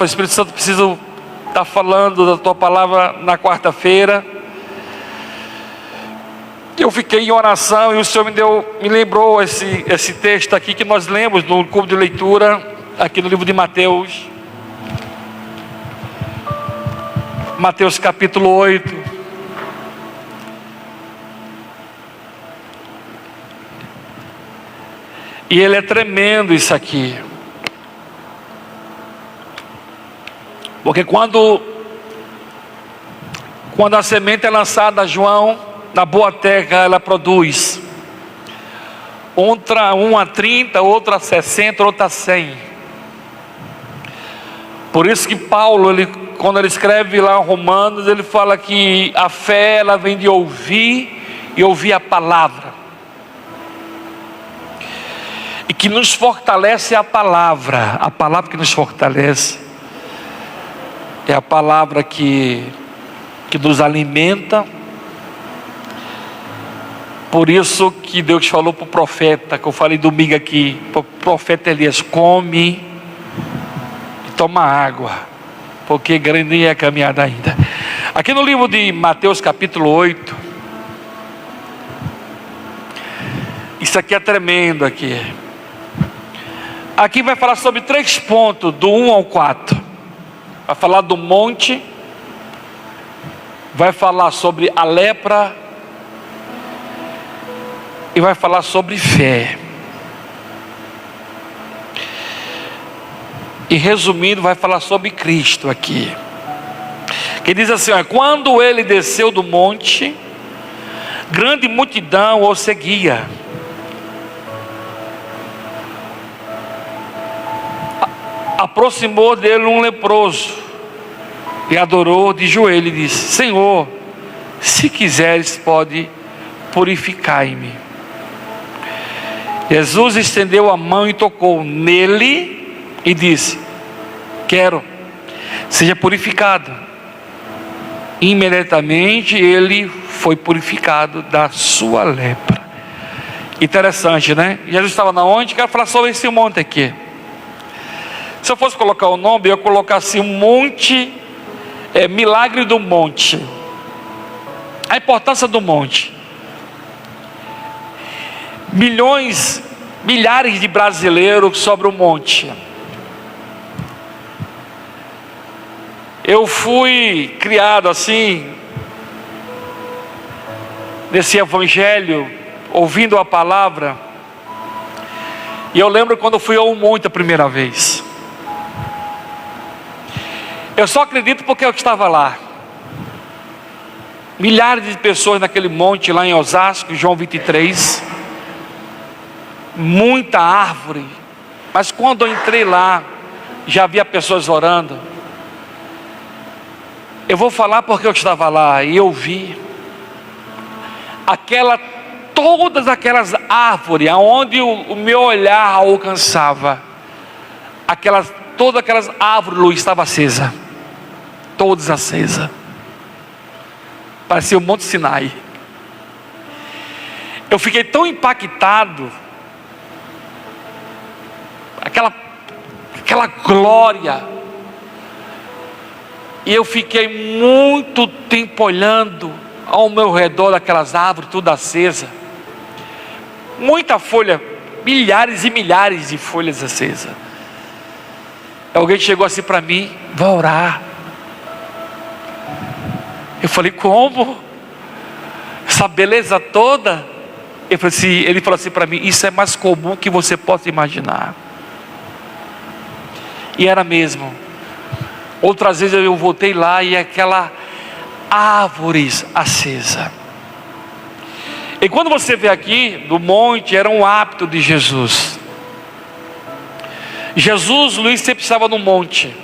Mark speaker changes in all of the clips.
Speaker 1: O Espírito Santo, preciso estar falando da tua palavra na quarta-feira. Eu fiquei em oração e o Senhor me lembrou esse texto aqui que nós lemos no clube de leitura, aqui no livro de Mateus. Mateus capítulo 8. E ele é tremendo isso aqui. Porque quando a semente é lançada, João, na boa terra, ela produz. Um a 30, outra a 60, outra a 100. Por isso que Paulo, quando ele escreve lá em Romanos, ele fala que a fé, ela vem de ouvir e ouvir a palavra. E que nos fortalece a palavra que nos fortalece. É a palavra que nos alimenta. Por isso que Deus falou para o profeta, que eu falei domingo aqui, para o profeta Elias: come e toma água, porque grande é a caminhada ainda. Aqui no livro de Mateus capítulo 8, isso aqui é tremendo aqui. Aqui vai falar sobre 3 pontos, do 1 ao 4. Vai falar do monte, vai falar sobre a lepra e vai falar sobre fé. E resumindo, vai falar sobre Cristo aqui. Que diz assim: quando ele desceu do monte, grande multidão o seguia. Aproximou dele um leproso e adorou de joelho e disse: Senhor, se quiseres, pode purificar-me. Jesus estendeu a mão e tocou nele e disse: quero, seja purificado. Imediatamente ele foi purificado da sua lepra. Interessante, né? Jesus estava na onde? Quero falar sobre esse monte aqui. Se eu fosse colocar o nome, eu ia colocar assim: um monte, milagre do monte. A importância do monte. Milhares de brasileiros sobre o monte. Eu fui criado assim, nesse evangelho, ouvindo a palavra. E eu lembro quando eu fui ao monte a primeira vez. Eu só acredito porque eu estava lá. Milhares de pessoas naquele monte lá em Osasco, João 23. Muita árvore. Mas quando eu entrei lá, já havia pessoas orando. Eu vou falar porque eu estava lá e eu vi todas aquelas árvores, aonde o meu olhar alcançava, todas aquelas árvores, luz estava acesa. Todas acesas. Parecia o Monte Sinai. Eu fiquei tão impactado. Aquela glória. E eu fiquei muito tempo olhando ao meu redor daquelas árvores, tudo acesa. Muita folha, milhares e milhares de folhas acesas. Alguém chegou assim para mim: vai orar. Eu falei: como? Essa beleza toda? Ele falou assim para mim: isso é mais comum que você possa imaginar. E era mesmo. Outras vezes eu voltei lá e aquela árvores acesa. E quando você vê aqui do monte, era um hábito de Jesus. Luiz, sempre estava no monte.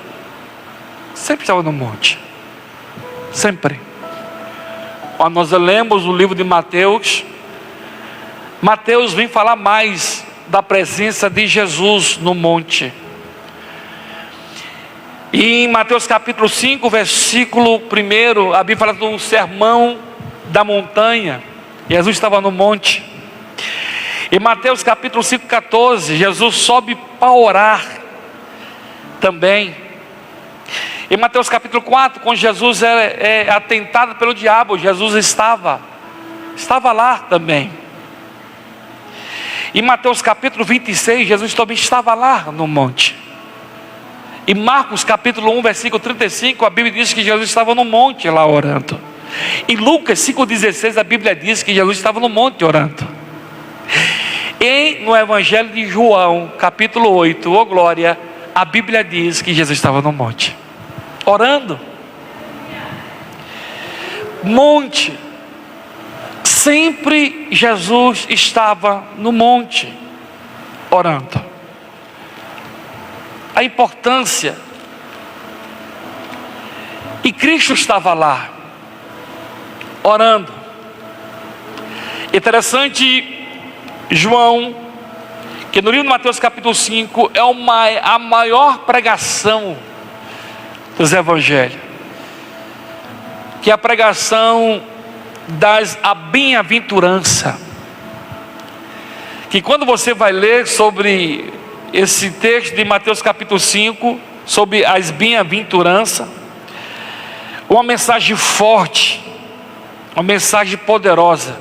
Speaker 1: Sempre estava no monte. Sempre. Quando nós lemos o livro de Mateus, Mateus vem falar mais da presença de Jesus no monte. E em Mateus capítulo 5, versículo 1, a Bíblia fala do sermão da montanha. Jesus estava no monte. Em Mateus capítulo 5, 14, Jesus sobe para orar também. Em Mateus capítulo 4, quando Jesus é atentado pelo diabo, Jesus estava lá também. Em Mateus capítulo 26, Jesus também estava lá no monte. Em Marcos capítulo 1, versículo 35, a Bíblia diz que Jesus estava no monte lá orando. Em Lucas 5,16, a Bíblia diz que Jesus estava no monte orando. E no Evangelho de João, capítulo 8, ô glória, a Bíblia diz que Jesus estava no monte, orando. Monte. Sempre Jesus estava no monte, orando. A importância. E Cristo estava lá, orando. Interessante, João, que no livro de Mateus capítulo 5, é a maior pregação dos evangelhos, que é a pregação a bem-aventurança. Que quando você vai ler sobre esse texto de Mateus capítulo 5, sobre as bem-aventuranças, uma mensagem forte, uma mensagem poderosa.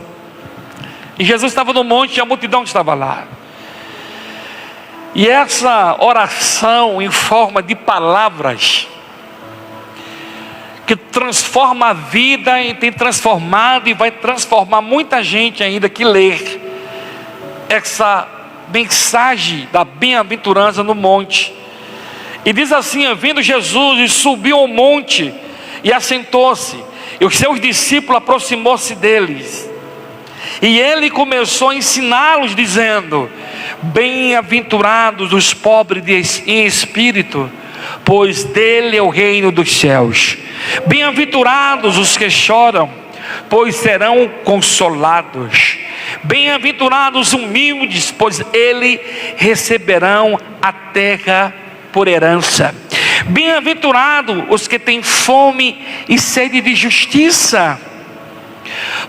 Speaker 1: E Jesus estava no monte e a multidão estava lá. E essa oração em forma de palavras, que transforma a vida e tem transformado e vai transformar muita gente ainda que ler essa mensagem da bem-aventurança no monte. E diz assim: vindo Jesus e subiu ao monte e assentou-se, e os seus discípulos aproximou-se deles, e ele começou a ensiná-los dizendo: bem-aventurados os pobres em espírito, pois dele é o reino dos céus. Bem-aventurados os que choram, pois serão consolados. Bem-aventurados os humildes, pois eles receberão a terra por herança. Bem-aventurados os que têm fome e sede de justiça,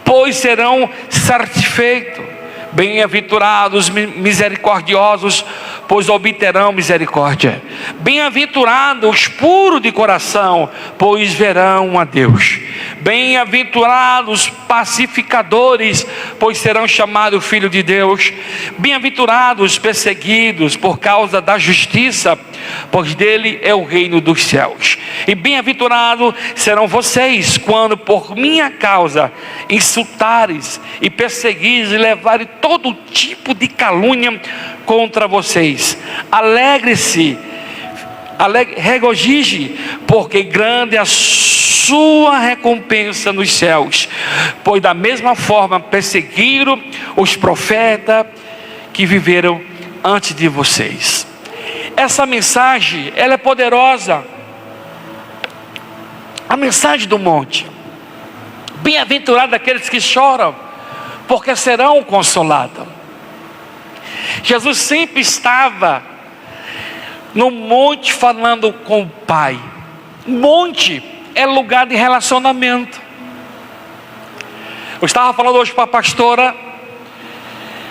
Speaker 1: pois serão satisfeitos. Bem-aventurados misericordiosos, pois obterão misericórdia. Bem-aventurados os puros de coração, pois verão a Deus. Bem-aventurados pacificadores, pois serão chamados filhos de Deus. Bem-aventurados perseguidos por causa da justiça, pois dele é o reino dos céus. E bem-aventurados serão vocês quando por minha causa insultares e perseguires e levarem todo tipo de calúnia contra vocês. Alegre-se, regozije, porque grande é a sua recompensa nos céus, pois da mesma forma perseguiram os profetas que viveram antes de vocês. Essa mensagem, ela é poderosa. A mensagem do monte: bem-aventurados aqueles que choram, porque serão consolados. Jesus sempre estava no monte falando com o Pai. Monte é lugar de relacionamento. Eu estava falando hoje para a pastora,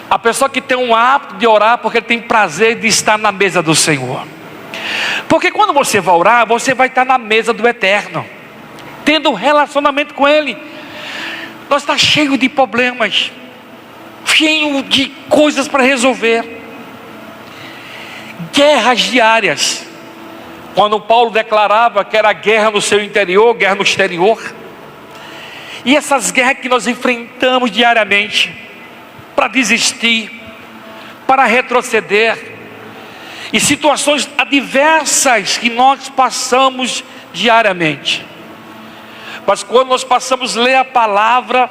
Speaker 1: a pessoa que tem um hábito de orar porque tem prazer de estar na mesa do Senhor. Porque quando você vai orar, você vai estar na mesa do Eterno, tendo um relacionamento com Ele. Nós estamos cheios de problemas, cheio de coisas para resolver, guerras diárias. Quando Paulo declarava que era guerra no seu interior, guerra no exterior, e essas guerras que nós enfrentamos diariamente, para desistir, para retroceder, e situações adversas que nós passamos diariamente. Mas quando nós passamos a ler a palavra,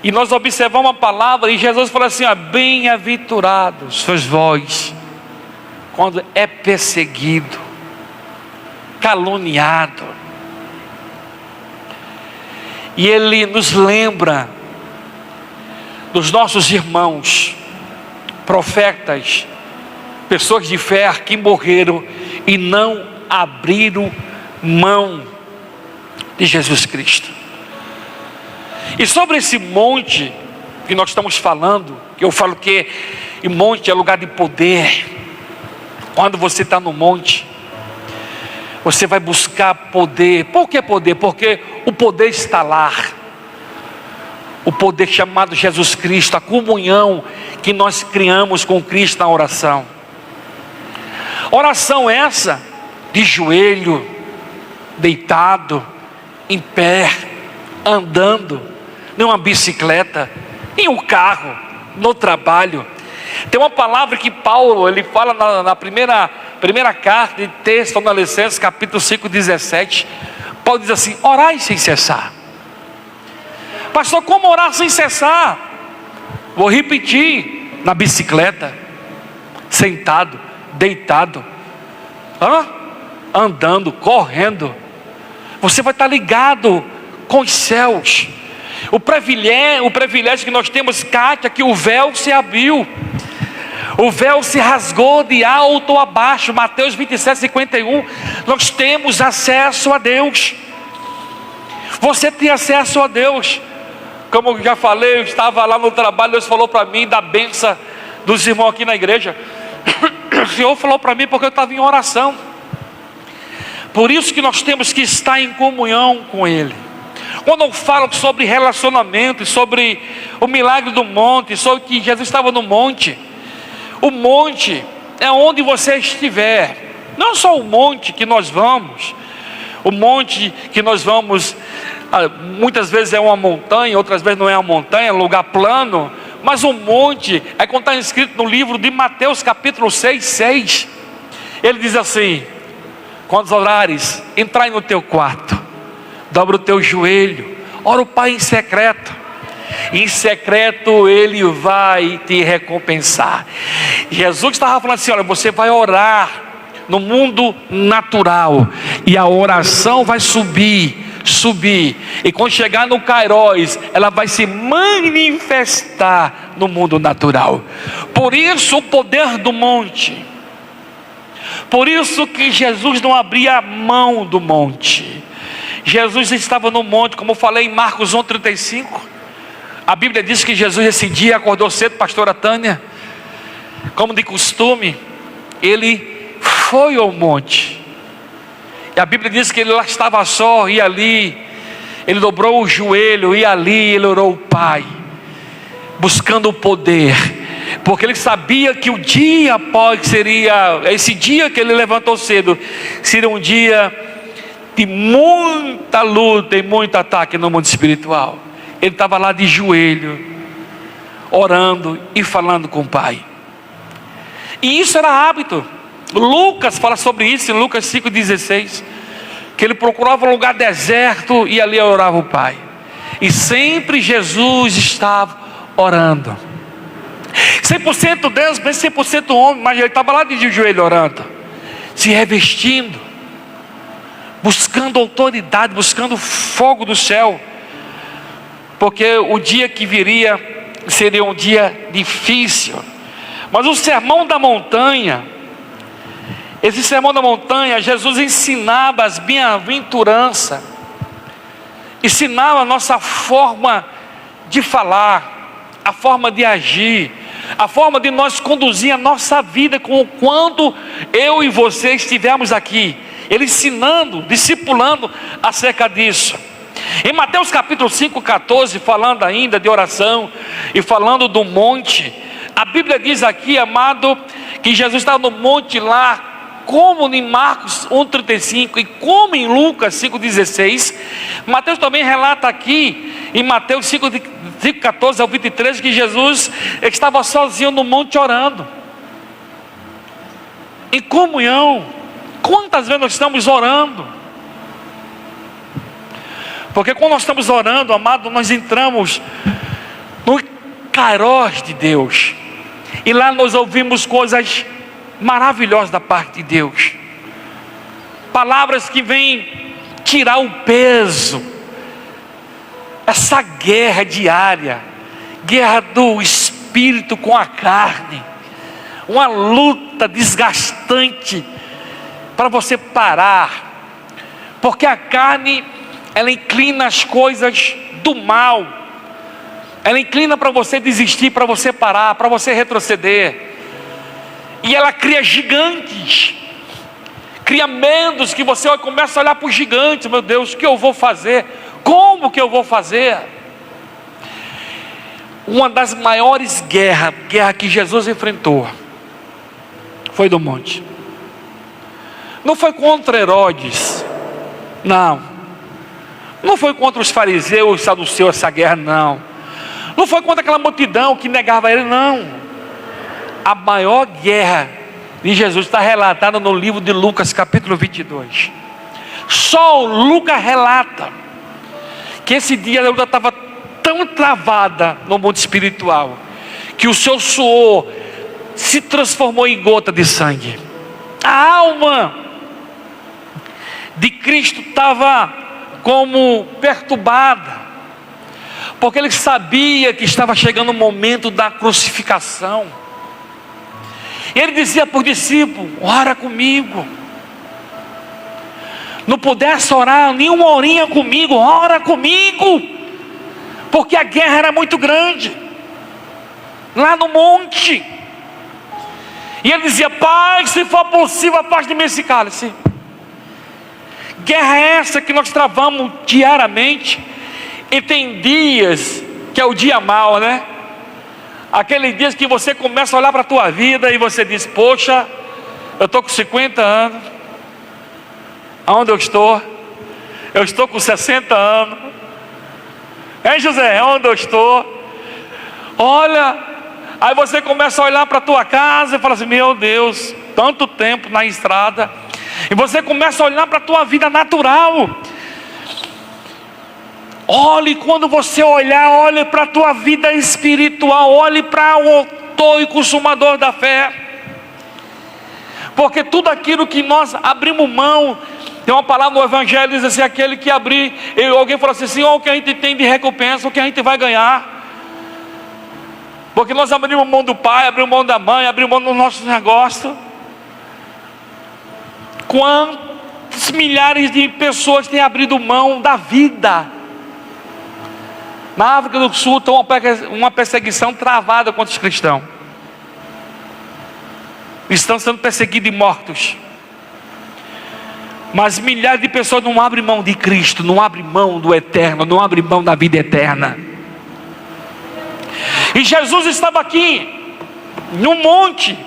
Speaker 1: e nós observamos a palavra, e Jesus fala assim: bem-aventurados sois vós, quando é perseguido, caluniado. E Ele nos lembra dos nossos irmãos, profetas, pessoas de fé que morreram e não abriram mão de Jesus Cristo. E sobre esse monte que nós estamos falando, que eu falo que monte é lugar de poder. Quando você está no monte, Você vai buscar poder. Por que poder? Porque o poder está lá. O poder chamado Jesus Cristo, a comunhão que nós criamos com Cristo na oração. Oração essa de joelho, deitado, em pé, andando, numa bicicleta, em um carro, no trabalho. Tem uma palavra que Paulo, ele fala na primeira carta de Tessalonicenses, capítulo 5, 17. Paulo diz assim: orai sem cessar. Pastor, como orar sem cessar? Vou repetir: na bicicleta, sentado, deitado, andando, correndo. Você vai estar ligado com os céus. O privilégio que nós temos, Kátia, que o véu se abriu. O véu se rasgou de alto a baixo. Mateus 27, 51. Nós temos acesso a Deus. Você tem acesso a Deus. Como eu já falei, eu estava lá no trabalho, Deus falou para mim da bênção dos irmãos aqui na igreja. O Senhor falou para mim porque eu estava em oração. Por isso que nós temos que estar em comunhão com Ele. Quando eu falo sobre relacionamento, sobre o milagre do monte, sobre que Jesus estava no monte. O monte é onde você estiver. Não só o monte que nós vamos. O monte que nós vamos, muitas vezes é uma montanha, outras vezes não é uma montanha, é um lugar plano. Mas o monte, é como está escrito no livro de Mateus capítulo 6, 6. Ele diz assim: quando orares, entrai no teu quarto, dobra o teu joelho, ora o Pai em secreto. Em secreto Ele vai te recompensar. Jesus estava falando assim: olha, você vai orar no mundo natural, e a oração vai subir, e quando chegar no Kairos, ela vai se manifestar no mundo natural. Por isso o poder do monte. Por isso que Jesus não abria a mão do monte. Jesus estava no monte, como eu falei em Marcos 1,35. A Bíblia diz que Jesus esse dia acordou cedo, pastora Tânia, como de costume, ele foi ao monte. E a Bíblia diz que ele lá estava só, e ali ele dobrou o joelho, e ali ele orou ao Pai, buscando o poder, porque ele sabia que o dia após seria, esse dia que ele levantou cedo, seria um dia de muita luta e muito ataque no mundo espiritual. Ele estava lá de joelho, orando e falando com o Pai. E isso era hábito. Lucas fala sobre isso em Lucas 5,16. Que ele procurava um lugar deserto e ali orava o Pai. E sempre Jesus estava orando. 100% Deus, mas 100% homem. Mas ele estava lá de joelho orando, se revestindo, buscando autoridade, buscando fogo do céu. Porque o dia que viria seria um dia difícil. Mas o sermão da montanha, esse sermão da montanha, Jesus ensinava as bem-aventuranças, ensinava a nossa forma de falar, a forma de agir, a forma de nós conduzir a nossa vida quando eu e você estivermos aqui. Ele ensinando, discipulando acerca disso. Em Mateus capítulo 5, 14, falando ainda de oração e falando do monte, a Bíblia diz aqui, amado, que Jesus estava no monte lá, como em Marcos 1,35 e como em Lucas 5,16. Mateus também relata aqui, em Mateus 5, 14 ao 23, que Jesus estava sozinho no monte orando, em comunhão. Quantas vezes nós estamos orando? Porque quando nós estamos orando, amado, nós entramos no Kairos de Deus, e lá nós ouvimos coisas maravilhosas da parte de Deus, palavras que vêm tirar o peso, essa guerra diária, guerra do espírito com a carne, uma luta desgastante para você parar, porque a carne, ela inclina as coisas do mal, ela inclina para você desistir, para você parar, para você retroceder, e ela cria gigantes cria medos que você começa a olhar para o gigante. Meu Deus, o que eu vou fazer? Como que eu vou fazer? Uma das maiores guerras que Jesus enfrentou foi do monte. Não foi contra Herodes, não foi contra os fariseus, os saduceus, essa guerra, não foi contra aquela multidão que negava ele, não. A maior guerra de Jesus está relatada no livro de Lucas, capítulo 22. Só Lucas relata que esse dia a luta estava tão travada no mundo espiritual, que o seu suor se transformou em gota de sangue. A alma de Cristo estava como perturbada, porque ele sabia que estava chegando o momento da crucificação. Ele dizia para os discípulos: ora comigo. Não pudesse orar nenhuma horinha comigo, ora comigo, porque a guerra era muito grande lá no monte. E ele dizia: Pai, se for possível, afaste de mim esse cálice. Guerra essa que nós travamos diariamente. E tem dias que é o dia mau, né? Aqueles dias que você começa a olhar para a tua vida e você diz: poxa, eu estou com 50 anos. Aonde eu estou? Eu estou com 60 anos. Hein, José? Onde eu estou? Olha, aí você começa a olhar para a tua casa e fala assim: meu Deus, tanto tempo na estrada. E você começa a olhar para a tua vida natural. Olhe, quando você olhar, olhe para a tua vida espiritual, olhe para o autor e consumador da fé. Porque tudo aquilo que nós abrimos mão, tem uma palavra no Evangelho, diz assim: aquele que abrir, alguém fala assim: Senhor, o que a gente tem de recompensa, o que a gente vai ganhar? Porque nós abrimos mão do pai, abrimos mão da mãe, abrimos mão dos nossos negócios. Quantos milhares de pessoas têm abrido mão da vida? Na África do Sul tem uma perseguição travada contra os cristãos. Estão sendo perseguidos e mortos. Mas milhares de pessoas não abrem mão de Cristo, não abrem mão do eterno, não abrem mão da vida eterna. E Jesus estava aqui, no monte.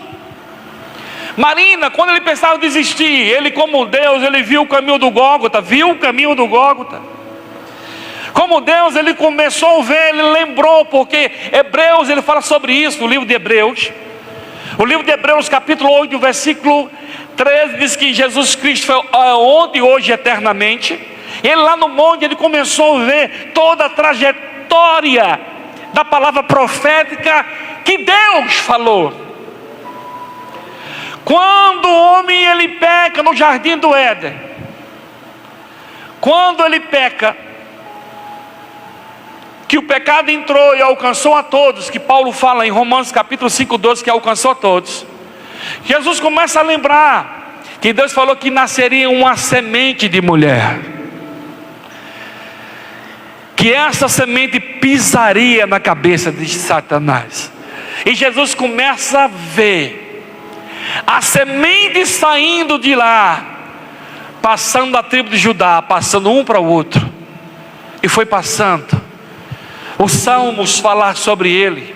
Speaker 1: Marina, quando ele pensava em desistir, ele como Deus, ele viu o caminho do Gólgota, Como Deus, ele começou a ver, ele lembrou, porque Hebreus, ele fala sobre isso, no livro de Hebreus. O livro de Hebreus, capítulo 8, versículo 13, diz que Jesus Cristo foi ontem, hoje, eternamente. Ele lá no monte, ele começou a ver toda a trajetória da palavra profética que Deus falou. Quando o homem ele peca no jardim do Éden, quando ele peca, que o pecado entrou e alcançou a todos, que Paulo fala em Romanos capítulo 5:12, que alcançou a todos. Jesus começa a lembrar que Deus falou que nasceria uma semente de mulher, que essa semente pisaria na cabeça de Satanás. E Jesus começa a ver a semente saindo de lá, passando da tribo de Judá, passando um para o outro, e foi passando. Os salmos falar sobre ele,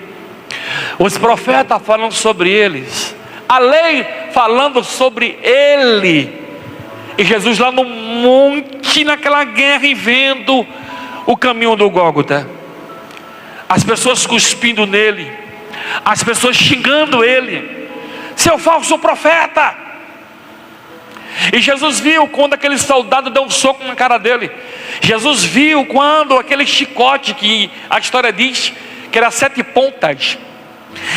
Speaker 1: os profetas falando sobre eles, a lei falando sobre ele, e Jesus lá no monte, naquela guerra, e vendo o caminho do Gólgota, as pessoas cuspindo nele, as pessoas xingando ele: seu falso profeta. E Jesus viu quando aquele soldado deu um soco na cara dele. Jesus viu quando aquele chicote, que a história diz que era 7 pontas,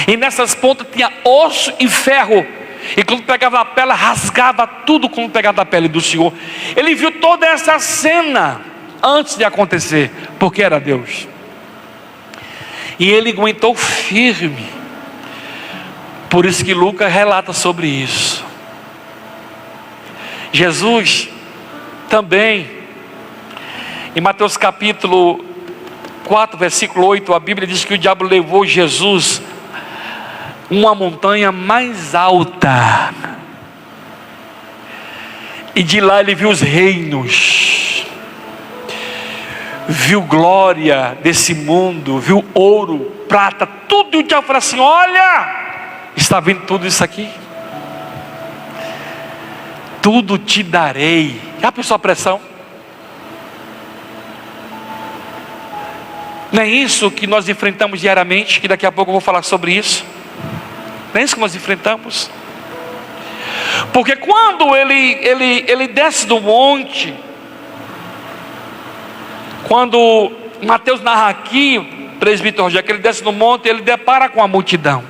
Speaker 1: e nessas pontas tinha osso e ferro, e quando pegava a pele, rasgava tudo quando pegava a pele do Senhor. Ele viu toda essa cena antes de acontecer, porque era Deus. E ele aguentou firme. Por isso que Lucas relata sobre isso. Jesus também, em Mateus capítulo 4, versículo 8, a Bíblia diz que o diabo levou Jesus uma montanha mais alta. E de lá ele viu os reinos, viu glória desse mundo, viu ouro, prata, tudo. E o diabo falou assim: olha, está vendo tudo isso aqui? Tudo te darei. Já pensou a pressão? Não é isso que nós enfrentamos diariamente, que daqui a pouco eu vou falar sobre isso? Não é isso que nós enfrentamos? Porque quando ele desce do monte, quando Mateus narra aqui, presbítero Rogério, que ele desce do monte, ele depara com a multidão.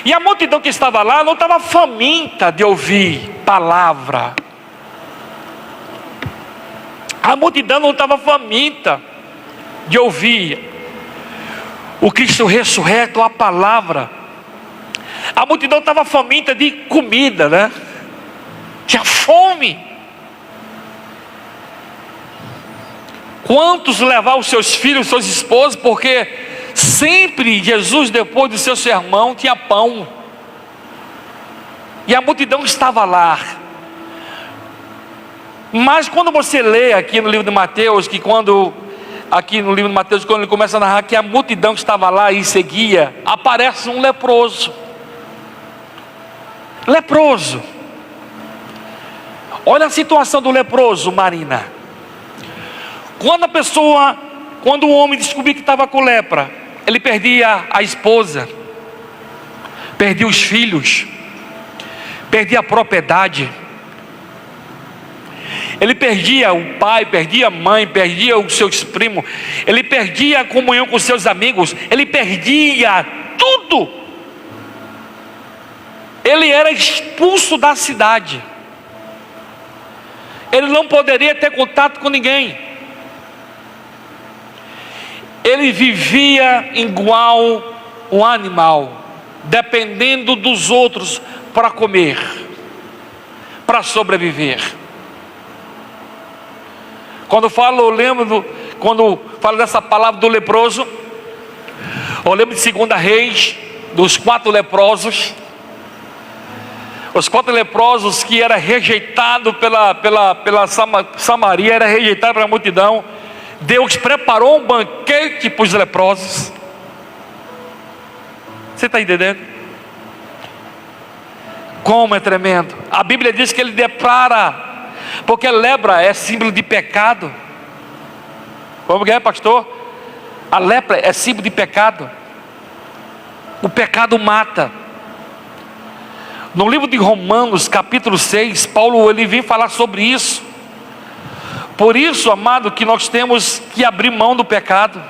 Speaker 1: E a multidão que estava lá não estava faminta de ouvir palavra. A multidão não estava faminta de ouvir o Cristo ressurreto, a palavra. A multidão estava faminta de comida, né? Tinha fome. Quantos levavam os seus filhos, seus esposos, porque sempre Jesus, depois do seu sermão, tinha pão. E a multidão estava lá. Mas quando você lê aqui no livro de Mateus, aqui no livro de Mateus, quando ele começa a narrar que a multidão estava lá e seguia, aparece um leproso. Leproso. Olha a situação do leproso, Marina. Quando o homem descobria que estava com lepra, ele perdia a esposa, perdia os filhos, perdia a propriedade, ele perdia o pai, perdia a mãe, perdia os seus primos, ele perdia a comunhão com seus amigos, ele perdia tudo. Ele era expulso da cidade, ele não poderia ter contato com ninguém, ele vivia igual um animal, dependendo dos outros para comer, para sobreviver. Quando falo dessa palavra do leproso, eu lembro de 2 Reis, dos 4 leprosos. Os 4 leprosos que era rejeitado pela Samaria, era rejeitado pela multidão. Deus preparou um banquete para os leprosos. Você está entendendo? Como é tremendo. A Bíblia diz que ele depara, porque lepra é símbolo de pecado. Como que é, pastor? A lepra é símbolo de pecado. O pecado mata. No livro de Romanos, capítulo 6, Paulo ele vem falar sobre isso. Por isso, amado, que nós temos que abrir mão do pecado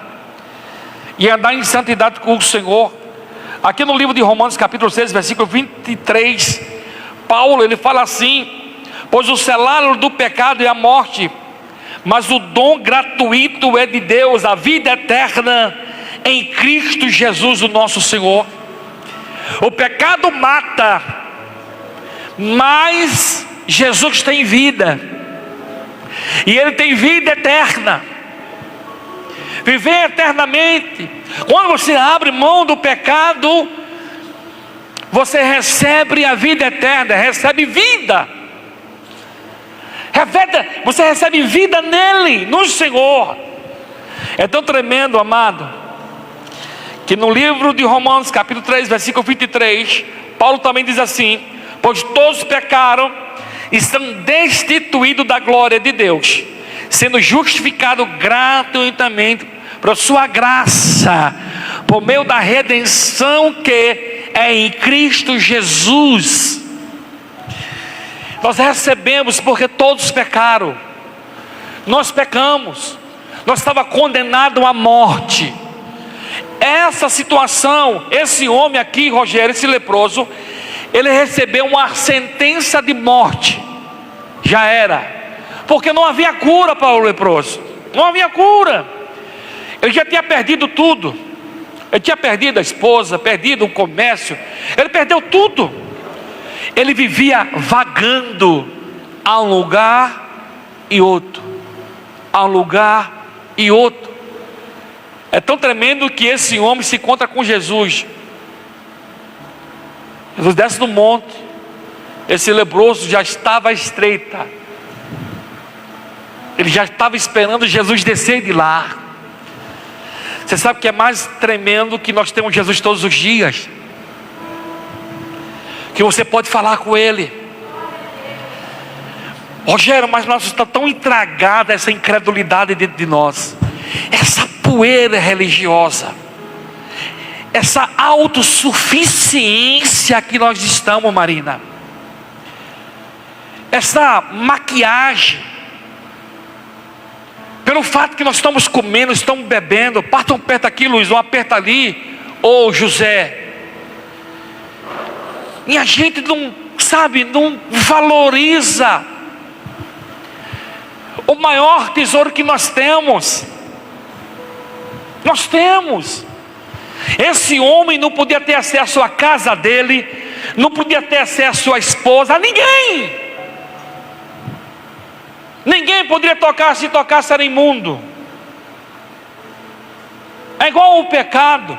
Speaker 1: e andar em santidade com o Senhor. Aqui no livro de Romanos, capítulo 6, versículo 23, Paulo ele fala assim: pois o salário do pecado é a morte, mas o dom gratuito é de Deus, a vida eterna em Cristo Jesus, o nosso Senhor. O pecado mata, mas Jesus tem vida, e Ele tem vida eterna, viver eternamente. Quando você abre mão do pecado, você recebe a vida eterna, recebe vida. Você recebe vida nele, no Senhor. É tão tremendo, amado, que no livro de Romanos, capítulo 3, versículo 23, Paulo também diz assim: pois todos pecaram, estão destituídos da glória de Deus, sendo justificados gratuitamente por sua graça, por meio da redenção que é em Cristo Jesus. Nós recebemos porque todos pecaram. Nós pecamos. Nós estávamos condenados à morte. Essa situação, esse homem aqui, Rogério, esse leproso, ele recebeu uma sentença de morte. Já era, porque não havia cura para o leproso. Não havia cura. Ele já tinha perdido tudo. Ele tinha perdido a esposa, perdido o comércio, ele perdeu tudo. Ele vivia vagando a um lugar e outro, a um lugar e outro. É tão tremendo que esse homem se encontra com Jesus. Jesus desce do monte, esse leproso já estava à estreita. Ele já estava esperando Jesus descer de lá. Você sabe que é mais tremendo que nós temos Jesus todos os dias, que você pode falar com Ele. Rogério, mas nós está tão intragada essa incredulidade dentro de nós, essa poeira religiosa, essa autossuficiência que nós estamos, Marina, essa maquiagem, pelo fato que nós estamos comendo, estamos bebendo. Parta um aperta aqui, Luiz, um aperta ali, ou José. E a gente não sabe, não valoriza o maior tesouro que nós temos. Nós temos. Esse homem não podia ter acesso à casa dele, não podia ter acesso à esposa, a ninguém. Ninguém poderia tocar, se tocasse era imundo. É igual o pecado.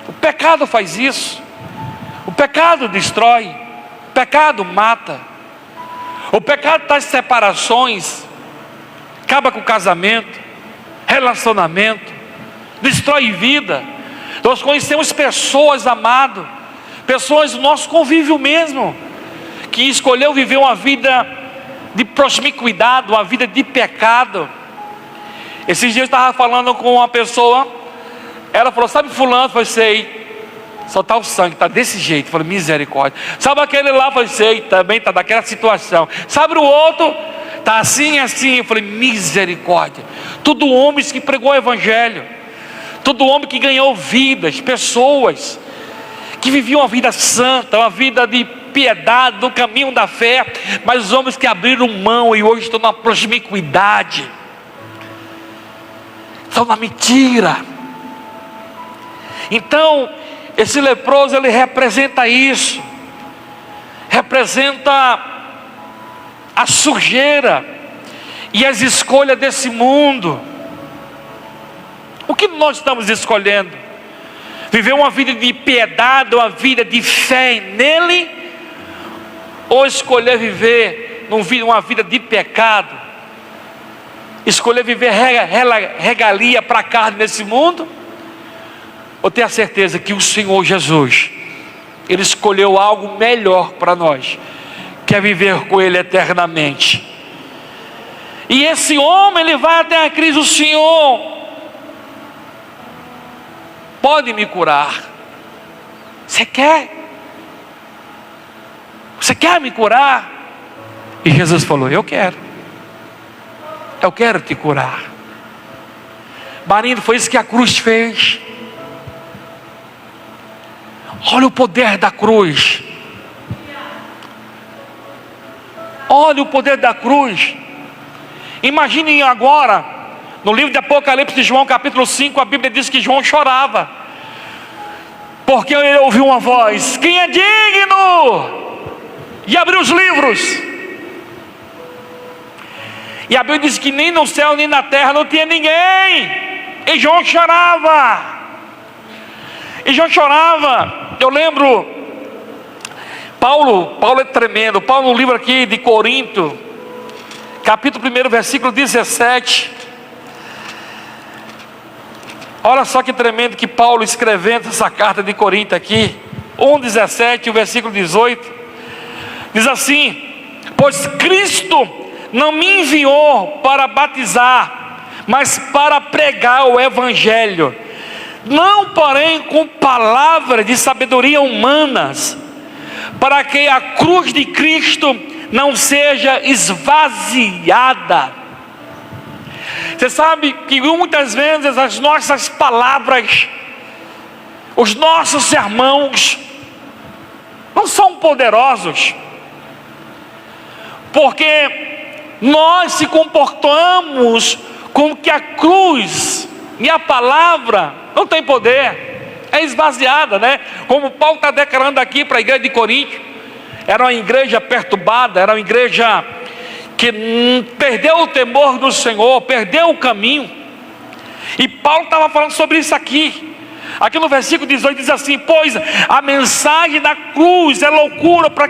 Speaker 1: O pecado faz isso. O pecado destrói. O pecado mata. O pecado traz separações, acaba com o casamento, relacionamento, destrói vida. Nós conhecemos pessoas, amado, pessoas do nosso convívio mesmo, que escolheu viver uma vida de promiscuidade, uma vida de pecado. Esses dias eu estava falando com uma pessoa, ela falou: sabe fulano? Eu falei: sei, só está o sangue, está desse jeito. Eu falei: misericórdia. Sabe aquele lá? Eu falei: sei, também está daquela situação. Sabe o outro? Está assim, assim. Eu falei: misericórdia. Tudo homens que pregou o evangelho, todo homem que ganhou vidas, pessoas que viviam uma vida santa, uma vida de piedade, no caminho da fé, mas os homens que abriram mão e hoje estão na promiscuidade, estão na mentira. Então, esse leproso, ele representa isso, representa a sujeira e as escolhas desse mundo. O que nós estamos escolhendo? Viver uma vida de piedade, uma vida de fé nele, ou escolher viver uma vida de pecado, escolher viver regalia para a carne nesse mundo, ou ter a certeza que o Senhor Jesus, Ele escolheu algo melhor para nós, que é viver com Ele eternamente. E esse homem, ele vai até a crise: o Senhor pode me curar? Você quer? Você quer me curar? E Jesus falou: eu quero te curar. Marido, foi isso que a cruz fez. Olha o poder da cruz. Olha o poder da cruz. Imaginem agora, no livro de Apocalipse de João, capítulo 5, a Bíblia diz que João chorava, porque ele ouviu uma voz: quem é digno de abrir os livros? E a Bíblia diz que nem no céu nem na terra não tinha ninguém. E João chorava. Eu lembro, Paulo é tremendo. Paulo, no livro aqui de Corinto, capítulo 1, versículo 17. Olha só que tremendo que Paulo, escrevendo essa carta de Corinto aqui, 1:17, o versículo 18, diz assim: pois Cristo não me enviou para batizar, mas para pregar o evangelho, não porém com palavras de sabedoria humanas, para que a cruz de Cristo não seja esvaziada. Você sabe que muitas vezes as nossas palavras, os nossos sermões não são poderosos, porque nós se comportamos como que a cruz e a palavra não tem poder, é esvaziada, né? Como Paulo está declarando aqui para a igreja de Corinto. Era uma igreja perturbada, era uma igreja que perdeu o temor do Senhor, perdeu o caminho. E Paulo estava falando sobre isso aqui. Aqui no versículo 18 diz assim: pois a mensagem da cruz é loucura para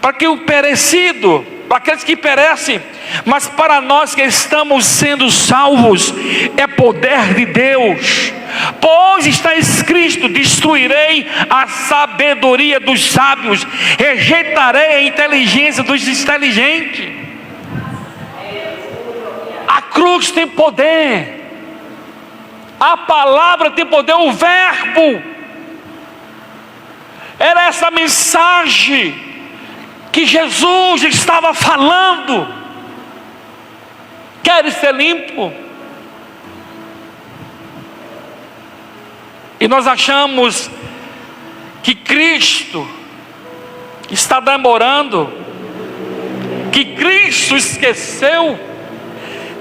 Speaker 1: para que o perecido, para aqueles que perecem, mas para nós que estamos sendo salvos, é poder de Deus. Pois está escrito: destruirei a sabedoria dos sábios, rejeitarei a inteligência dos inteligentes. A cruz tem poder, a palavra tem poder, o verbo. Era essa mensagem que Jesus estava falando. Queres ser limpo? E nós achamos que Cristo está demorando, que Cristo esqueceu.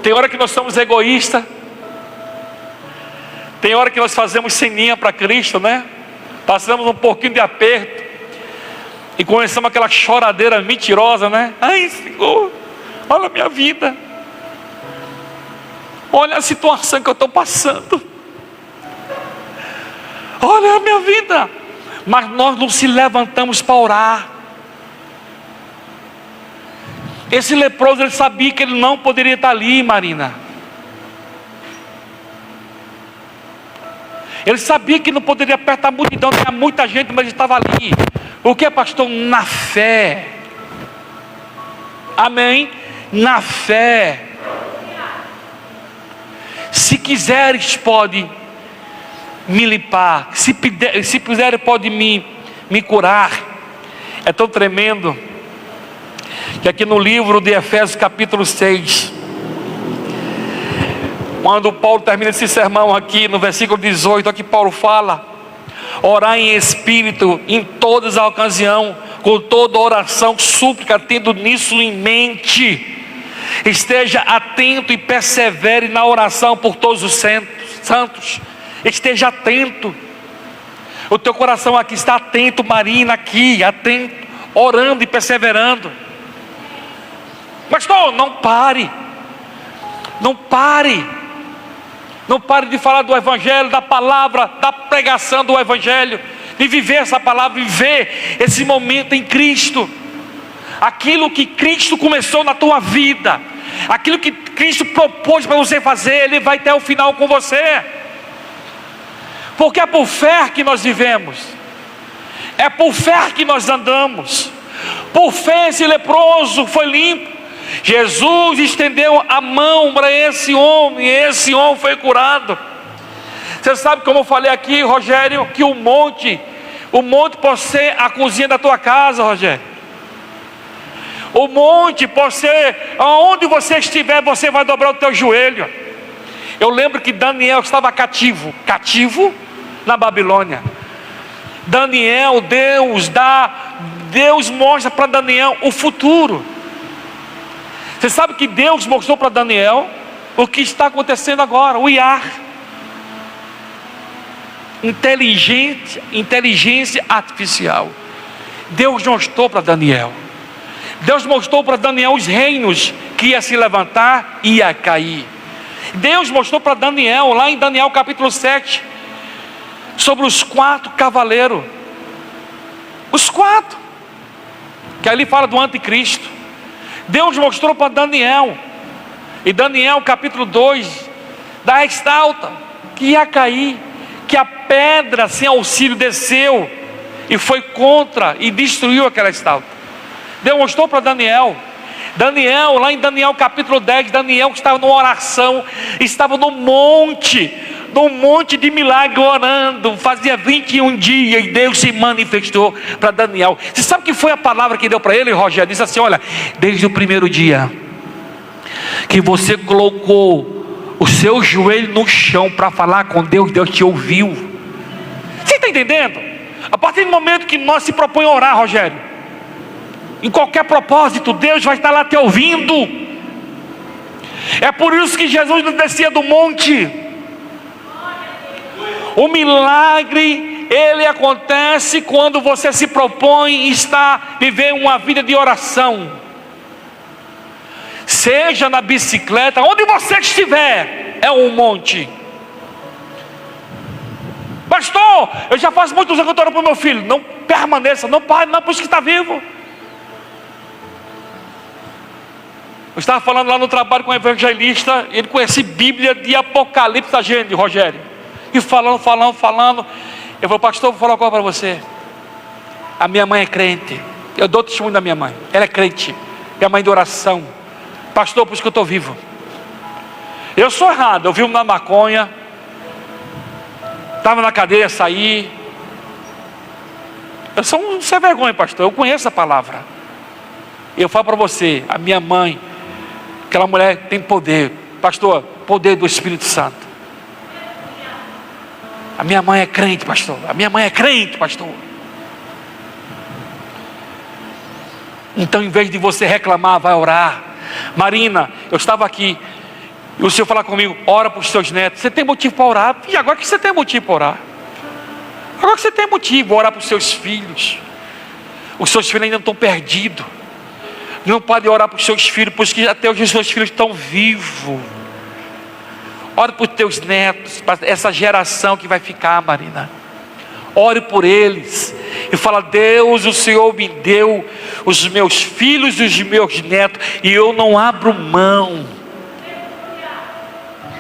Speaker 1: Tem hora que nós somos egoístas, tem hora que nós fazemos ceninha para Cristo, né? Passamos um pouquinho de aperto e começamos aquela choradeira mentirosa, né? Ai, Senhor, olha a minha vida, olha a situação que eu estou passando, olha a minha vida. Mas nós não se levantamos para orar. Esse leproso, ele sabia que ele não poderia estar ali, Marina. Ele sabia que não poderia apertar a multidão, tinha muita gente, mas ele estava ali. O que, pastor? Na fé. Amém? Na fé. Se quiseres, pode me limpar. Se quiseres, pode me curar. É tão tremendo que aqui no livro de Efésios capítulo 6, quando Paulo termina esse sermão aqui no versículo 18, aqui Paulo fala: orar em espírito em todas as ocasiões, com toda oração, súplica, tendo nisso em mente. Esteja atento e persevere na oração por todos os santos. Esteja atento. O teu coração aqui está atento, Marina, aqui, atento, orando e perseverando. Pastor, não pare. Não pare. Não pare de falar do Evangelho, da palavra, da pregação do Evangelho, de viver essa palavra, viver esse momento em Cristo. Aquilo que Cristo começou na tua vida, aquilo que Cristo propôs para você fazer, Ele vai até o final com você. Porque é por fé que nós vivemos, é por fé que nós andamos. Por fé esse leproso foi limpo. Jesus estendeu a mão para esse homem, e esse homem foi curado. Você sabe, como eu falei aqui, Rogério, que o monte pode ser a cozinha da tua casa, Rogério. O monte pode ser, aonde você estiver, você vai dobrar o teu joelho. Eu lembro que Daniel estava cativo na Babilônia. Daniel, Deus mostra para Daniel o futuro. Você sabe que Deus mostrou para Daniel o que está acontecendo agora, o IAR, inteligência artificial. Deus mostrou para Daniel. Deus mostrou para Daniel os reinos que ia se levantar e ia cair. Deus mostrou para Daniel, lá em Daniel capítulo 7, sobre os 4 cavaleiros. Os 4, que ali fala do anticristo. Deus mostrou para Daniel, e Daniel capítulo 2, da estalta que ia cair, que a pedra sem auxílio desceu e foi contra e destruiu aquela estalta. Deus mostrou para Daniel, lá em Daniel capítulo 10, Daniel que estava numa oração, estava no monte de milagre orando, fazia 21 dias, e Deus se manifestou para Daniel. Você sabe que foi a palavra que deu para ele, Rogério? Disse assim: olha, desde o primeiro dia que você colocou o seu joelho no chão para falar com Deus, Deus te ouviu. Você está entendendo? A partir do momento que nós se propõe a orar, Rogério, em qualquer propósito, Deus vai estar lá te ouvindo. É por isso que Jesus não descia do monte. O milagre, ele acontece quando você se propõe a viver uma vida de oração. Seja na bicicleta, onde você estiver, é um monte. Pastor, eu já faço muitos anos que eu estou orando para o meu filho. Não permaneça, não pare, não, por isso que está vivo. Eu estava falando lá no trabalho com um evangelista, ele conhecia Bíblia de Apocalipse, a gente, Rogério. E falando. Eu falei, pastor, vou falar uma coisa para você. A minha mãe é crente. Eu dou testemunho da minha mãe. Ela é crente. Minha mãe de oração. Pastor, por isso que eu estou vivo. Eu sou errado. Eu vivo na maconha. Estava na cadeia, saí. Eu sou um sem vergonha, pastor. Eu conheço a palavra. Eu falo para você, a minha mãe, aquela mulher tem poder. Pastor, poder do Espírito Santo. A minha mãe é crente, pastor. A minha mãe é crente, pastor. Então, em vez de você reclamar, vai orar. Marina, eu estava aqui e o Senhor falar comigo, ora para os seus netos. Você tem motivo para orar? E agora que você tem motivo para orar? Agora que você tem motivo para orar para os seus filhos. Os seus filhos ainda não estão perdidos. Não pode orar para os seus filhos, porque até os seus filhos estão vivos. Ore para os teus netos, para essa geração que vai ficar, Marina. Ore por eles e fala, Deus, o Senhor me deu os meus filhos e os meus netos, e eu não abro mão.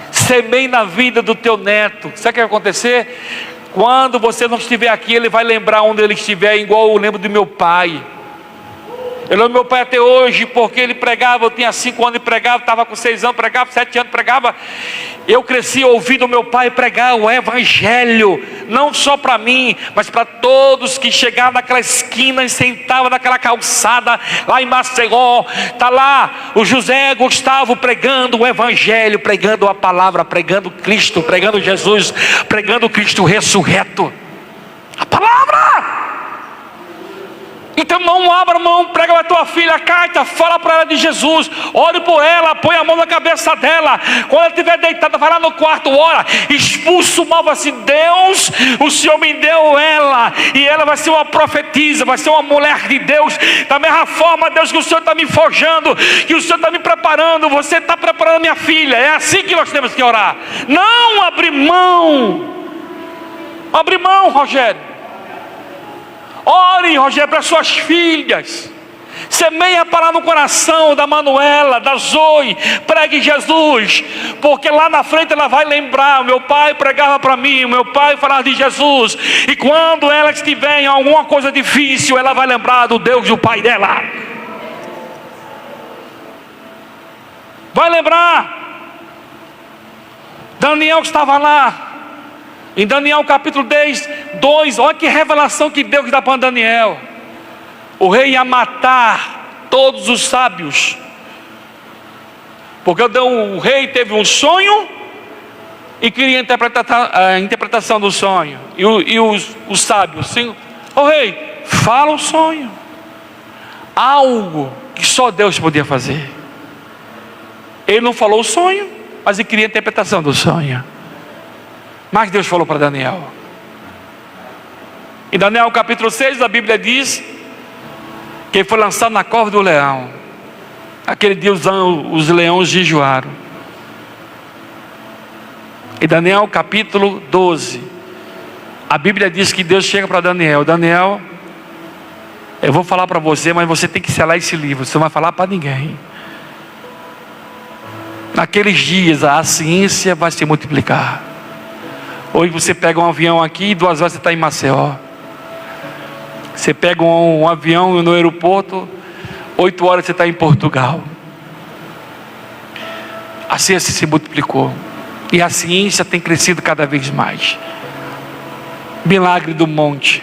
Speaker 1: Semeie na vida do teu neto. Sabe o que vai acontecer? Quando você não estiver aqui, ele vai lembrar onde ele estiver, igual eu lembro do meu pai. Eu lembro do meu pai até hoje, porque ele pregava, eu tinha 5 anos e pregava, estava com 6 anos, pregava, 7 anos pregava. Eu cresci ouvindo meu pai pregar o evangelho, não só para mim, mas para todos que chegavam naquela esquina e sentavam naquela calçada, lá em Maceió. Está lá o José Gustavo pregando o evangelho, pregando a palavra, pregando Cristo, pregando Jesus, pregando Cristo ressurreto. A palavra! Então não abra mão, prega para a tua filha a carta, fala para ela de Jesus, ore por ela, põe a mão na cabeça dela. Quando ela estiver deitada, vai lá no quarto, ora, expulsa o mal, vai assim, Deus, o Senhor me deu ela, e ela vai ser uma profetisa, vai ser uma mulher de Deus. Da mesma forma, Deus, que o Senhor está me forjando, que o Senhor está me preparando, você está preparando a minha filha. É assim que nós temos que orar. Não abrir mão. Abre mão, Rogério. Ore, Rogério, para suas filhas. Semeia a palavra no coração da Manuela, da Zoe. Pregue Jesus, porque lá na frente ela vai lembrar. O meu pai pregava para mim, o meu pai falava de Jesus. E quando ela estiver em alguma coisa difícil, ela vai lembrar do Deus do pai dela. Vai lembrar. Daniel estava lá. Em Daniel capítulo 10, 2, olha que revelação que Deus dá para Daniel. O rei ia matar todos os sábios, porque o rei teve um sonho e queria a interpretação do sonho. E os sábios, sim, o rei, fala o sonho. Algo que só Deus podia fazer. Ele não falou o sonho, mas ele queria a interpretação do sonho. Mas Deus falou para Daniel. Em Daniel capítulo 6, a Bíblia diz que ele foi lançado na cova do leão. Aquele dia os leões jejuaram. Em Daniel capítulo 12, a Bíblia diz que Deus chega para Daniel. Daniel, eu vou falar para você, mas você tem que selar esse livro. Você não vai falar para ninguém. Naqueles dias a ciência vai se multiplicar. Hoje você pega um avião aqui e 2 horas você está em Maceió. Você pega um avião no aeroporto, 8 horas você está em Portugal. A ciência se multiplicou. E a ciência tem crescido cada vez mais. Milagre do monte.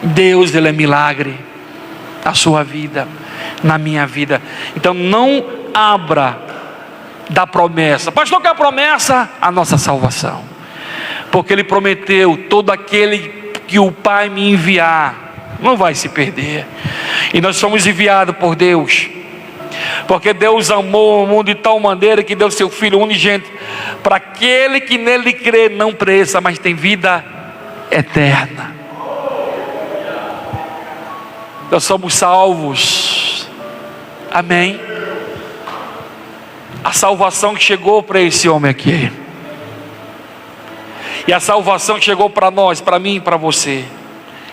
Speaker 1: Deus, Ele é milagre. Na sua vida, na minha vida. Então não abra da promessa. Pastor, que é a promessa? A nossa salvação. Porque Ele prometeu, todo aquele que o Pai me enviar não vai se perder. E nós somos enviados por Deus, porque Deus amou o mundo de tal maneira que deu seu Filho unigênito, para aquele que nele crê não pereça, mas tem vida eterna. Nós somos salvos. Amém. A salvação que chegou para esse homem aqui, e a salvação que chegou para nós, para mim e para você.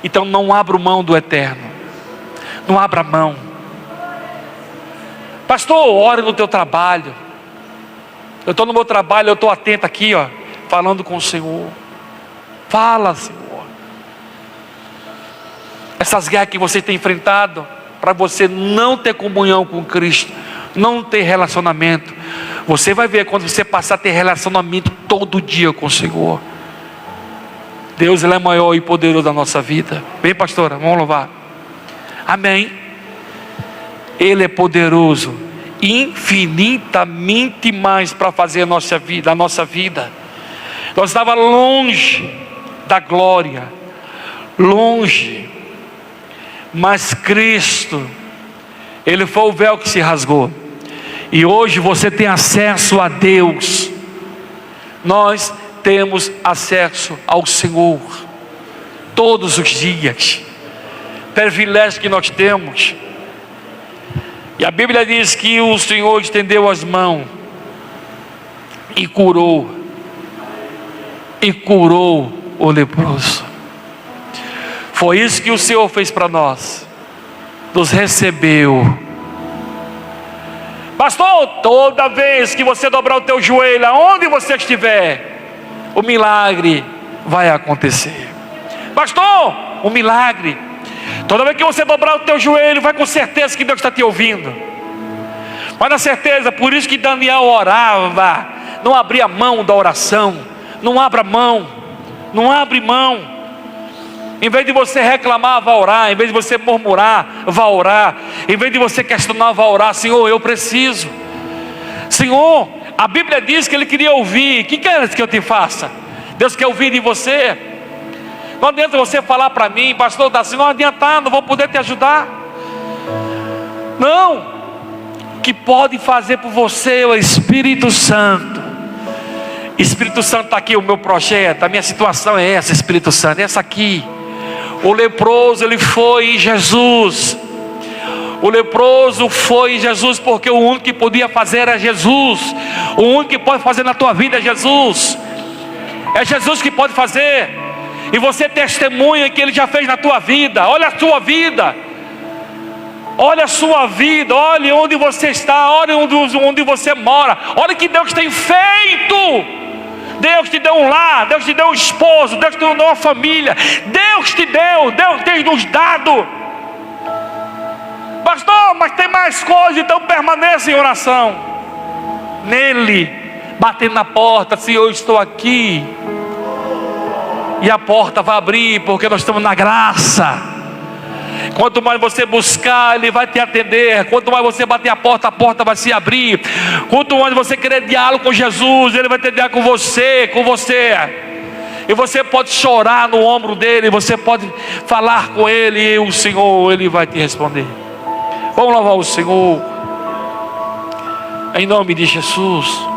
Speaker 1: Então não abra mão do eterno. Não abra mão. Pastor, ore no teu trabalho. Eu estou no meu trabalho, eu estou atento aqui, ó, falando com o Senhor. Fala, Senhor. Essas guerras que você tem enfrentado, para você não ter comunhão com Cristo, não ter relacionamento, você vai ver quando você passar a ter relacionamento todo dia com o Senhor. Deus, Ele é maior e poderoso da nossa vida. Bem, pastora, vamos louvar. Amém. Ele é poderoso, infinitamente mais para fazer a nossa vida. Nós estávamos longe da glória, longe, mas Cristo, Ele foi o véu que se rasgou, e hoje você tem acesso a Deus. Nós temos acesso ao Senhor todos os dias, privilégio que nós temos. E a Bíblia diz que o Senhor estendeu as mãos e curou o leproso. Foi isso que o Senhor fez para nós, nos recebeu. Pastor, toda vez que você dobrar o teu joelho, aonde você estiver, o milagre vai acontecer. Pastor, o milagre, toda vez que você dobrar o teu joelho, vai com certeza que Deus está te ouvindo. Mas na certeza, por isso que Daniel orava, não abria mão da oração. Não abra mão, não abre mão. Em vez de você reclamar, vá orar. Em vez de você murmurar, vá orar. Em vez de você questionar, vá orar. Senhor, eu preciso. Senhor, a Bíblia diz que Ele queria ouvir. O que quer que eu te faça? Deus quer ouvir de você. Não adianta você falar para mim, pastor, assim, não adianta, não vou poder te ajudar. Não. O que pode fazer por você é o Espírito Santo. Espírito Santo está aqui, o meu projeto, a minha situação é essa, Espírito Santo, é essa aqui. O leproso, ele foi em Jesus. O leproso foi em Jesus, porque o único que podia fazer era Jesus. O único que pode fazer na tua vida é Jesus. É Jesus que pode fazer. E você testemunha que Ele já fez na tua vida. Olha a tua vida. Olha a sua vida. Olha onde você está. Olha onde você mora. Olha o que Deus tem feito. Deus te deu um lar, Deus te deu um esposo, Deus te deu uma família, Deus te deu, Deus tem nos dado. Pastor, mas tem mais coisas, então permaneça em oração nele, batendo na porta. Senhor, eu estou aqui, e a porta vai abrir, porque nós estamos na graça. Quanto mais você buscar, Ele vai te atender. Quanto mais você bater a porta vai se abrir. Quanto mais você querer diálogo com Jesus, Ele vai ter diálogo com você. E você pode chorar no ombro dEle, você pode falar com Ele, e o Senhor, Ele vai te responder. Vamos louvar o Senhor, em nome de Jesus.